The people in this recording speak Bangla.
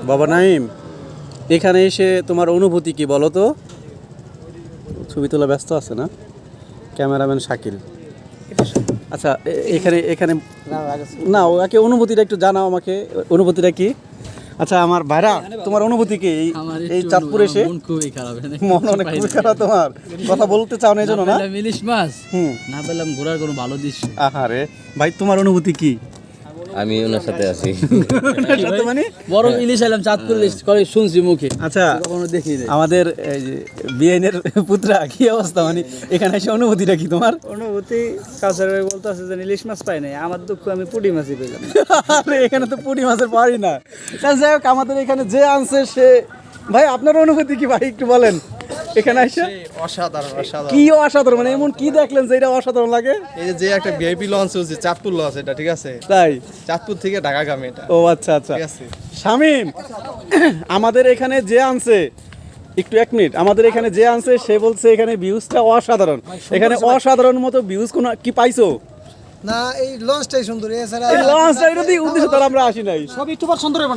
বাবা নাইম, এখানে এসে তোমার অনুভূতি কি বলো তো? ছবি তোলা ব্যস্ত আছে না ক্যামেরাম্যান শাকিল? আচ্ছা এখানে এখানে না, ওকে অনুভূতিটা একটু জানাও আমাকে, অনুভূতিটা কি? আচ্ছা আমার ভাইরা, তোমার অনুভূতি কি এই চাঁদপুর এসে? মন খুবই খারাপ, মন অনেক খুবই খারাপ তোমার, কথা বলতে চাও না এই জন্য না? ইলিশ মাছ হুম, না পেলাম ঘোরার কোনো ভালো দৃশ্য। আহারে ভাই, তোমার অনুভূতি কি? আমি ওনার সাথে আছি। সাথে মানে বড় ইলিশ এলাম চাঁদপুর ইলিশ করে শুনছি মুখে, আচ্ছা কখনো দেখি নাই। আমাদের এই যে বিআইনের পুত্রা, কি অবস্থা, মানে এখানে এসে অনুভূতিটা কি তোমার? অনুভূতি কাউসার ভাই বলতেছে যে ইলিশ মাছ পাই নাই, আমার দুঃখ আমি পুঁটি মাছই পেলাম। আরে এখানে তো পুঁটি মাছের পারি না। তা যাই হোক, আমাদের এখানে যে আনছে সে, ভাই আপনার অনুভূতি কি ভাই একটু বলেন এখানে এসে? অসাধারণ অসাধারণ। কি অসাধারণ, মানে এমন কি দেখলেন যে এটা অসাধারণ লাগে? এই যে একটা ভিআইপি লঞ্চ হচ্ছে, চাঁদপুর লঞ্চ, এটা ঠিক আছে, তাই? চাঁদপুর থেকে ঢাকাগামী এটা, ও আচ্ছা আচ্ছা। ঠিক আছে। শামীম, আমাদের এখানে যে আনছে, একটু এক মিনিট, আমাদের এখানে যে আনছে সে বলছে এখানে ভিউজটা অসাধারণ, এখানে অসাধারণ মতো ভিউজ কোনো কি পাইছো? না, এই লঞ্চটাই সুন্দর, এছাড়া এই লঞ্চটা এটা দিয়ে উদ্দেশ্য তার আমরা আসি নাই। সব একটু পর সুন্দর হবে না।